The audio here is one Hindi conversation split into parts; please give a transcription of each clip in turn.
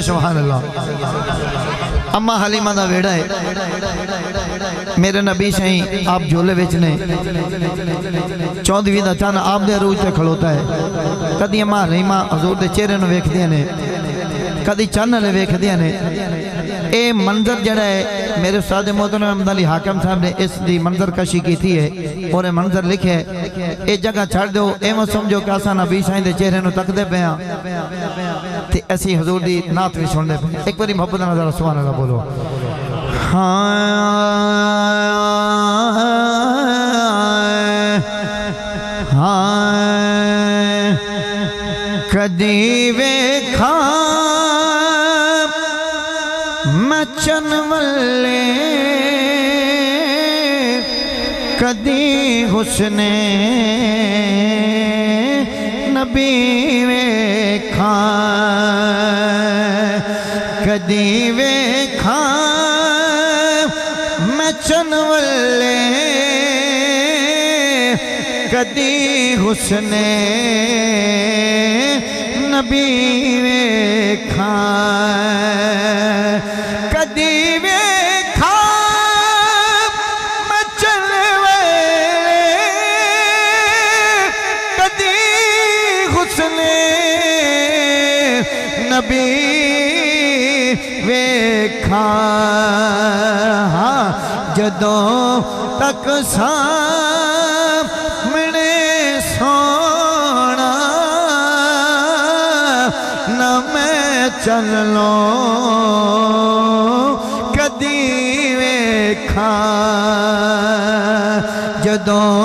लगे सुभान अल्लाह। अम्मा हलीमा दा वेड़ा है, मेरे नबी सही आप झोले विच ने, 14वीं दा चंद आप दे अरूज ते खड़ोता है। कदी अम्मा हलीमा हजूर दे चेहरे नूं वेखदियां ने, कदी चंद वाले वेखदियां ने। ये मंजर जड़ा है मेरे उस्ताद मोहतरम अहमद अली हाकिम साहब ने इसकी मंजर कशी की थी है और ये मंजर लिखे है। ये जगह छड़ दो, एवं समझो कि असा नबी साईं दे चेहरे नूं तकदे पे हाँ ते असी हजूर दी नात भी सुनते पे। एक बारी मोहब्बत नाल जरा सुभान अल्लाह बोलो। हाँ हाँ कदी वेखा मचन वल्ले, कदी हुस्ने नबी वेखा, कदी वेखा मचन वल्ले, कदी हुस्ने नबी वेखा, कदी वेखा मचन वल्ले, कदी हुस्ने नबी वेखा। जदों तक सामने सोना न मैं चल लो कदी वेखा, जदों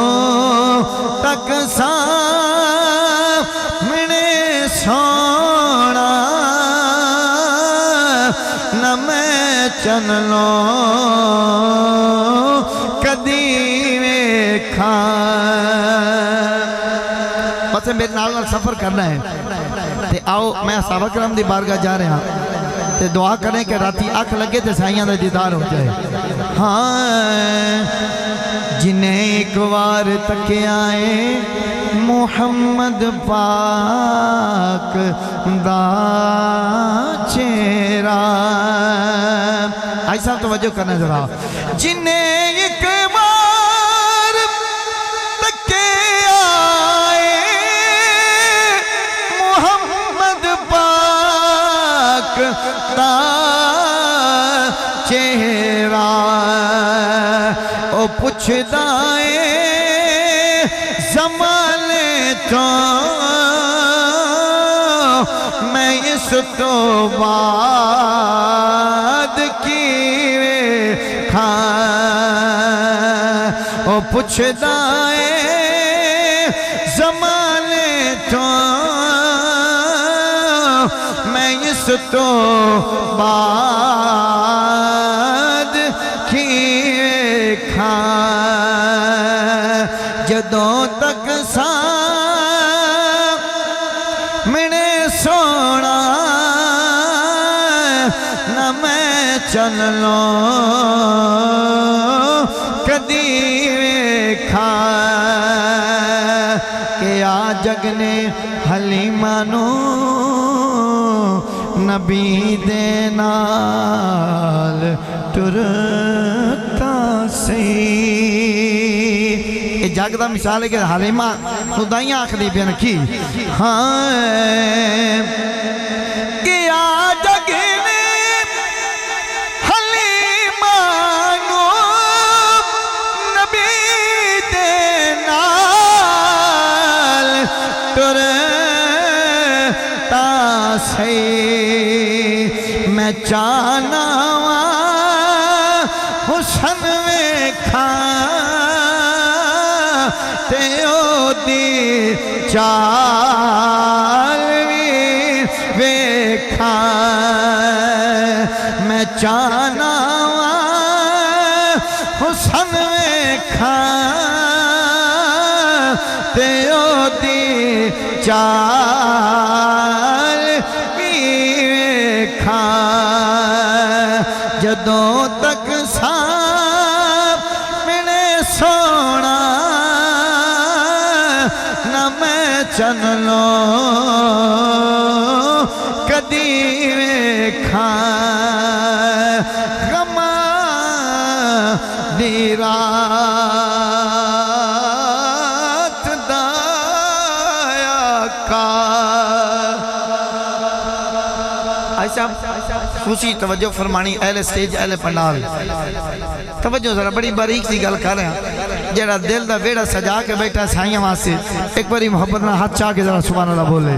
तक सामने सोना न मैं चल लो कदी वेखा। बस मेरे नाल सफर करना है ते आओ मैं सहाबा करम दी बारगाह जा रहा ते दुआ करें कि राती अख लगे तो साइयां दा दीदार हो जाए। हाँ जिन्हें एक बार तकिया है मुहम्मद पाक दा चेहरा, ऐसा तवज्जो करना जरा। जिन्हें एक बार तकिया है मुहम्मद पाक दा चेहरा, ओ पुछदा है ज़माने तो मैं इस तो बाद की वेखा, ओ पुछदा है ज़माने तो मैं इस तो बाद की वेखा। जदों तक सामने सोना न मैं चल लो कदी वेखा, के आ जगने हलीमा नू नबी दे नाल टुरता सही। जग का मिसाल है कि हलीमा खुदाइयां आखदी पिया की। हाँ कि आ जग ने हलीमा नू नबी दे नाल टुरता सही। मैं चाहना वा हुसन वेखा ते ओदी चाल भी वेखा, मैं चाहना वा हुसन वेखा ते ओदी चाल भी वेखा। जदों तक सामने सोना न मैं चल लो कदी दी रात दाया का ऐसा खुशी तवज्जो फरमानी अहले स्टेज अहले पंडाल तवज्जो जरा बड़ी बारीक सी गल कर रहा जेड़ा दिल दा वेड़ा सजा के बैठा साइयां वास्ते एक बारी मोहब्बत ना हाथ चा के जरा सुभान अल्लाह बोले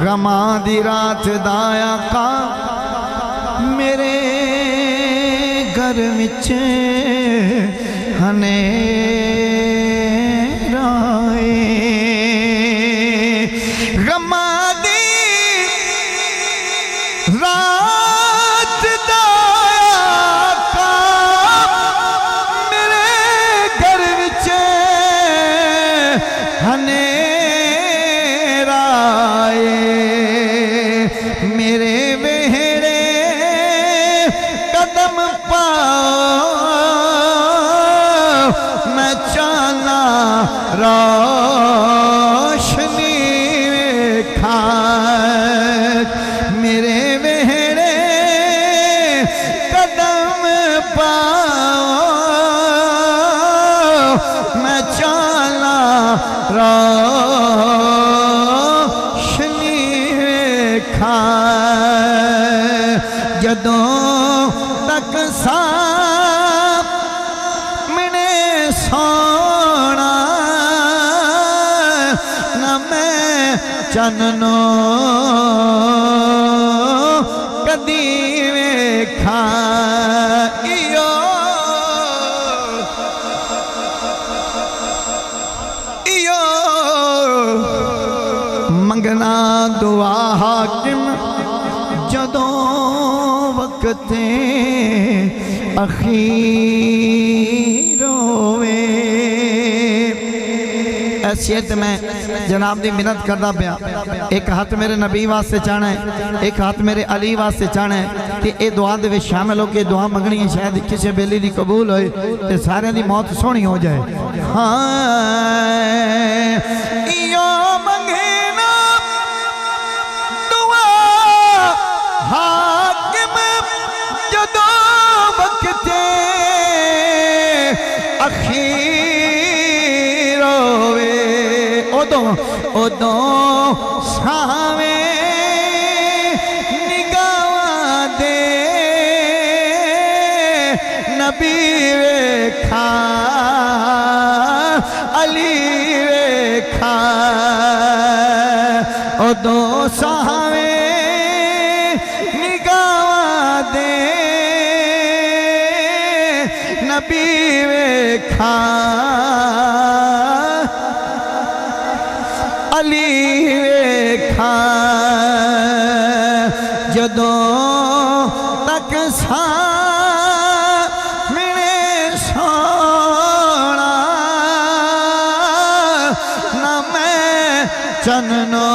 गमा दी रात दाया का मेरे घर विच हनेरा गमा दी रात दाया का मेरे घर विच हनेरा मेरे वेहड़े कदम पाओ मैं चाला रोशनी खा मेरे वेहड़े कदम पाओ मैं चाला रोशनी खा जदों तक सामने सोना न मैं चन्नो कदी वेखा इयो इयो मंगना दुआ हाकिम जदों वक्ते अखीर होवे ऐसियत में जनाब दी मिन्नत करदा पिया एक हाथ मेरे नबी वास्ते चाहना है एक हाथ मेरे अली वास्ते चाहना है ते ए दुआ दे विच शामिल हो के दुआ मंगनी है शायद किसी बेली दी कबूल होए ते सारे दी मौत सोहनी हो जाए हाँ इयो मंगना दुआ हाकिम जदों वक्ते अखीर होवे उदों सावे निगाह दे नबी वेखा अली वेखा उदों सावे निगाह दे नबी वेखा अली वेखा जदों तक सामने सोना न मैं चन्नो